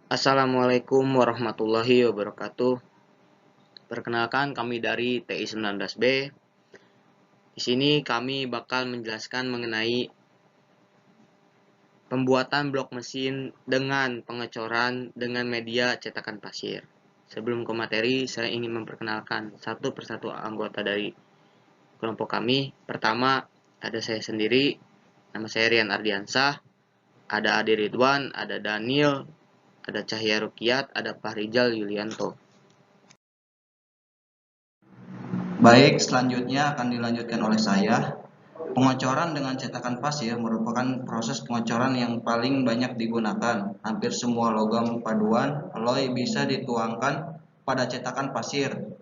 Assalamualaikum warahmatullahi wabarakatuh. Perkenalkan kami dari TI 19B. Di sini kami bakal menjelaskan mengenai pembuatan blok mesin dengan pengecoran dengan media cetakan pasir. Sebelum ke materi, saya ingin memperkenalkan satu persatu anggota dari kelompok kami. Pertama, ada saya sendiri, nama saya Rian Ardiansah, ada Adi Ridwan, ada Daniel, ada Cahya Rukiat, ada Fahrizal Yulianto. Baik, selanjutnya akan dilanjutkan oleh saya. Pengecoran dengan cetakan pasir merupakan proses pengecoran yang paling banyak digunakan. Hampir semua logam paduan alloy bisa dituangkan pada cetakan pasir.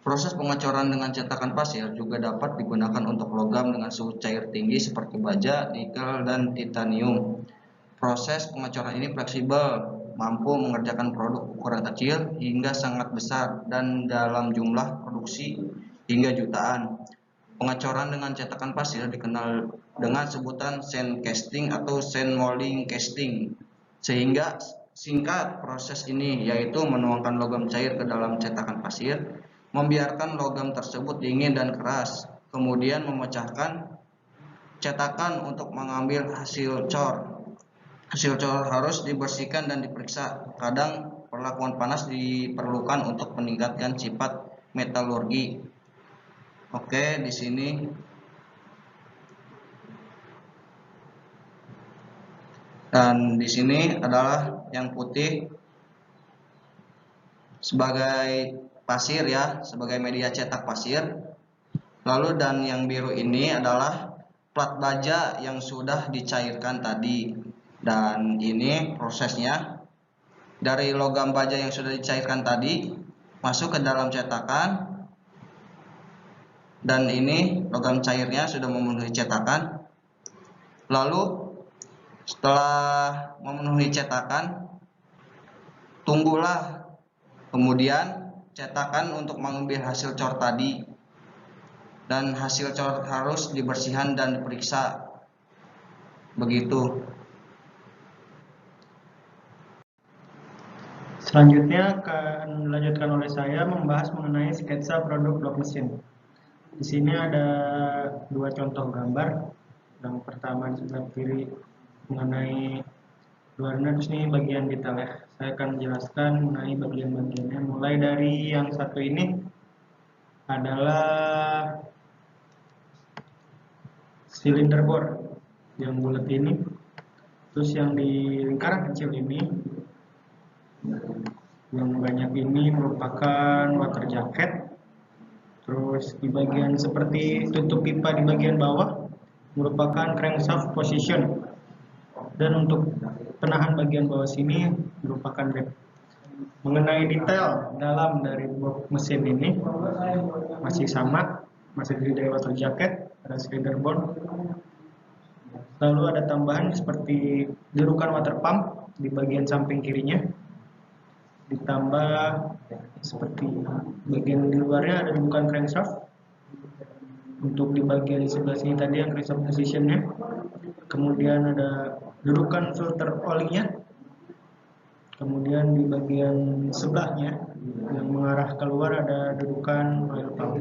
Proses pengecoran dengan cetakan pasir juga dapat digunakan untuk logam dengan suhu cair tinggi seperti baja, nikel, dan titanium. Proses pengecoran ini fleksibel, mampu mengerjakan produk ukuran kecil hingga sangat besar dan dalam jumlah produksi hingga jutaan. Pengecoran dengan cetakan pasir dikenal dengan sebutan sand casting atau sand molding casting. Sehingga singkat proses ini yaitu menuangkan logam cair ke dalam cetakan pasir, membiarkan logam tersebut dingin dan keras, kemudian memecahkan cetakan untuk mengambil hasil cor. Hasil cor harus dibersihkan dan diperiksa. Kadang perlakuan panas diperlukan untuk meningkatkan sifat metalurgi. Oke, di sini dan di sini adalah yang putih sebagai pasir ya, sebagai media cetak pasir. Lalu dan yang biru ini adalah plat baja yang sudah dicairkan tadi. Dan ini prosesnya dari logam baja yang sudah dicairkan tadi masuk ke dalam cetakan. Dan ini logam cairnya sudah memenuhi cetakan. Lalu setelah memenuhi cetakan, tunggulah kemudian cetakan untuk mengambil hasil cor tadi. Dan hasil cor harus dibersihkan dan diperiksa. Begitu. Selanjutnya akan dilanjutkan oleh saya membahas mengenai sketsa produk blok mesin. Di sini ada dua contoh gambar. Yang pertama di sebelah kiri mengenai luarnya, terus ini bagian detail ya. Saya akan menjelaskan mengenai bagian-bagiannya. Mulai dari yang satu ini adalah silinder bor yang bulat ini. Terus yang di lingkaran kecil ini, yang banyak ini merupakan water jacket. Terus di bagian seperti tutup pipa di bagian bawah merupakan crankshaft position. Dan untuk penahan bagian bawah sini merupakan rem. Mengenai detail dalam dari blok mesin ini masih sama, masih terdiri dari water jacket, ada cylinder bor. Lalu ada tambahan seperti derukan water pump di bagian samping kirinya. Ditambah seperti bagian di luarnya ada derukan crankshaft. Untuk di bagian sebelah sini tadi yang crankshaft positionnya. Kemudian ada derukan filter olinya. Kemudian di bagian sebelahnya yang mengarah keluar ada derukan oil pump.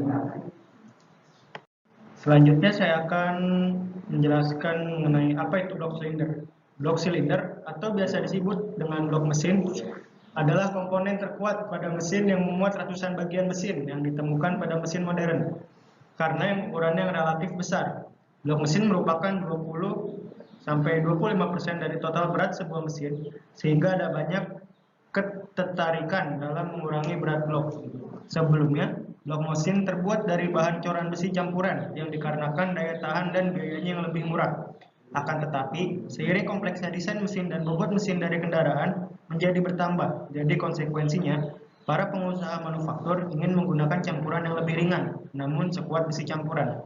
Selanjutnya saya akan menjelaskan mengenai apa itu blok silinder. Blok silinder atau biasa disebut dengan blok mesin adalah komponen terkuat pada mesin yang memuat ratusan bagian mesin yang ditemukan pada mesin modern. Karena yang ukurannya yang relatif besar. Blok mesin merupakan 20-25% dari total berat sebuah mesin, sehingga ada banyak ketertarikan dalam mengurangi berat blok. Sebelumnya, blok mesin terbuat dari bahan coran besi campuran yang dikarenakan daya tahan dan biayanya yang lebih murah. Akan tetapi, seiring kompleksnya desain mesin dan bobot mesin dari kendaraan menjadi bertambah. Jadi konsekuensinya, para pengusaha manufaktur ingin menggunakan campuran yang lebih ringan, namun sekuat besi campuran.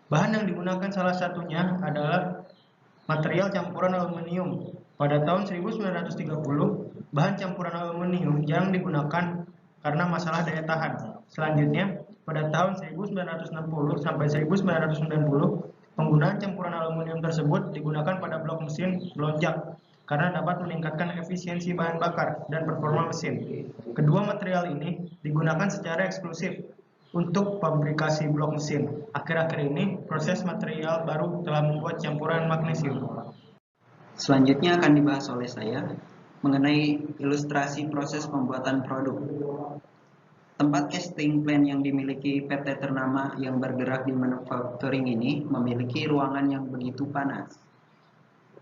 Bahan yang digunakan salah satunya adalah material campuran aluminium. Pada tahun 1930, bahan campuran aluminium jarang digunakan karena masalah daya tahan. Selanjutnya, pada tahun 1960 sampai 1990, penggunaan campuran aluminium tersebut digunakan pada blok mesin melonjak. karena dapat meningkatkan efisiensi bahan bakar dan performa mesin. Kedua material ini digunakan secara eksklusif untuk fabrikasi blok mesin. Akhir-akhir ini, proses material baru telah membuat campuran magnesium. Selanjutnya akan dibahas oleh saya mengenai ilustrasi proses pembuatan produk. Tempat casting plant yang dimiliki PT ternama yang bergerak di manufacturing ini memiliki ruangan yang begitu panas.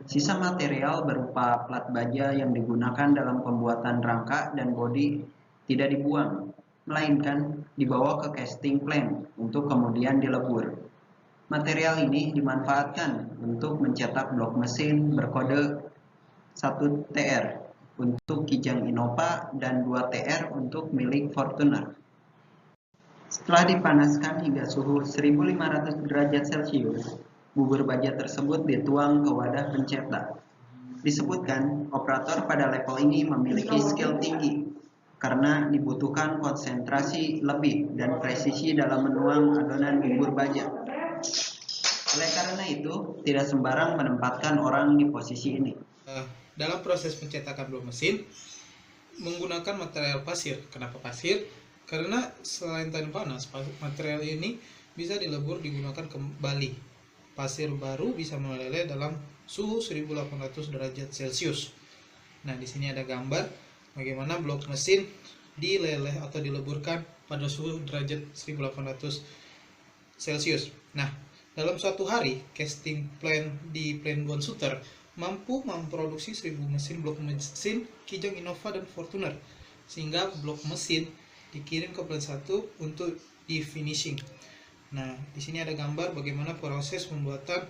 Sisa material berupa plat baja yang digunakan dalam pembuatan rangka dan bodi tidak dibuang, melainkan dibawa ke casting plant untuk kemudian dilebur. Material ini dimanfaatkan untuk mencetak blok mesin berkode 1TR untuk Kijang Innova dan 2TR untuk milik Fortuner. Setelah dipanaskan hingga suhu 1500 derajat Celcius, bubur baja tersebut dituang ke wadah pencetak. Disebutkan, operator pada level ini memiliki skill tinggi karena dibutuhkan konsentrasi lebih dan presisi dalam menuang adonan bubur baja. Oleh karena itu, tidak sembarang menempatkan orang di posisi ini. Dalam proses pencetakan blok mesin menggunakan material pasir. Kenapa pasir? Karena selain tahan panas, material ini bisa dilebur digunakan kembali. Pasir baru bisa meleleh dalam suhu 1800 derajat Celcius. Nah, di sini ada gambar bagaimana blok mesin dileleh atau dileburkan pada suhu derajat 1800 Celcius. Nah, dalam suatu hari, casting plant di plant Buan Suter mampu memproduksi 1000 mesin blok mesin Kijang Innova dan Fortuner, sehingga blok mesin dikirim ke plant 1 untuk di finishing. Nah, di sini ada gambar bagaimana proses pembuatan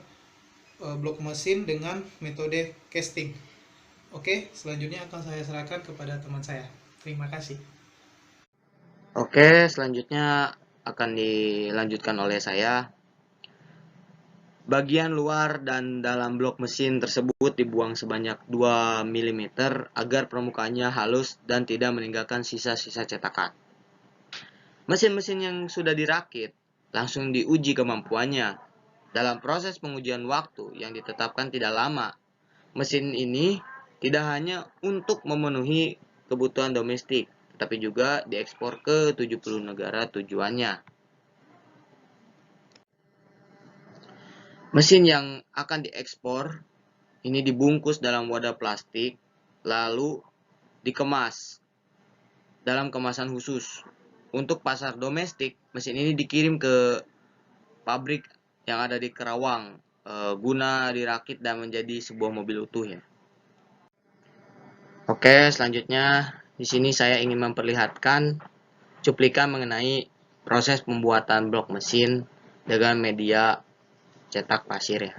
blok mesin dengan metode casting. Oke, selanjutnya akan saya serahkan kepada teman saya. Terima kasih. Oke, selanjutnya akan dilanjutkan oleh saya. Bagian luar dan dalam blok mesin tersebut dibuang sebanyak 2 mm agar permukaannya halus dan tidak meninggalkan sisa-sisa cetakan. Mesin-mesin yang sudah dirakit langsung diuji kemampuannya. Dalam proses pengujian waktu yang ditetapkan tidak lama, mesin ini tidak hanya untuk memenuhi kebutuhan domestik, tetapi juga diekspor ke 70 negara tujuannya. Mesin yang akan diekspor ini dibungkus dalam wadah plastik, lalu dikemas dalam kemasan khusus. Untuk pasar domestik, mesin ini dikirim ke pabrik yang ada di Karawang guna dirakit dan menjadi sebuah mobil utuh ya. Oke, selanjutnya di sini saya ingin memperlihatkan cuplikan mengenai proses pembuatan blok mesin dengan media cetak pasir ya.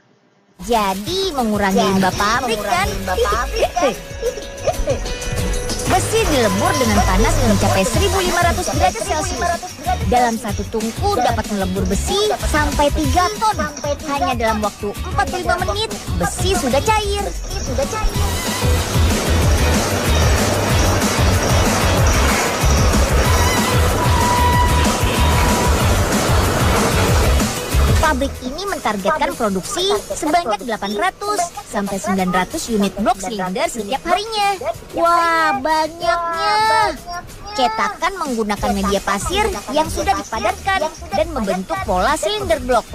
Jadi mengurangi limbah pabrik kan? Besi dilebur dengan panas mencapai 1500 derajat Celcius. Dalam satu tungku dapat melebur besi sampai 3 ton. Hanya dalam waktu 45 menit, besi sudah cair. Pabrik ini mentargetkan produksi sebanyak 800 sampai 900 unit blok silinder setiap harinya. Wah, banyaknya. Cetakan menggunakan media pasir yang sudah dipadatkan dan membentuk pola silinder blok.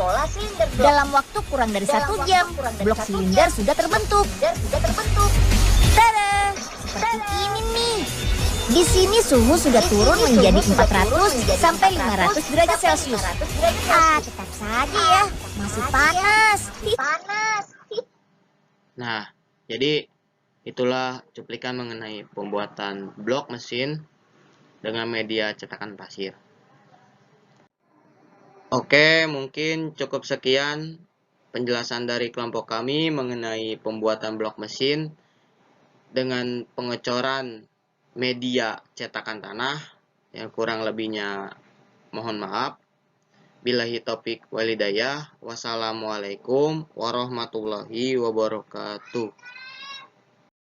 Dalam waktu kurang dari 1 jam, blok silinder sudah terbentuk. Tada! Seperti ini nih. Di sini suhu sudah turun menjadi 400 sampai 500 derajat Celcius. Tetap saja ya, masih panas. Nah, jadi itulah cuplikan mengenai pembuatan blok mesin dengan media cetakan pasir. Oke, mungkin cukup sekian penjelasan dari kelompok kami mengenai pembuatan blok mesin dengan pengecoran media cetakan tanah. Yang kurang lebihnya mohon maaf. Billahi taufik walhidayah. Wassalamualaikum warahmatullahi wabarakatuh.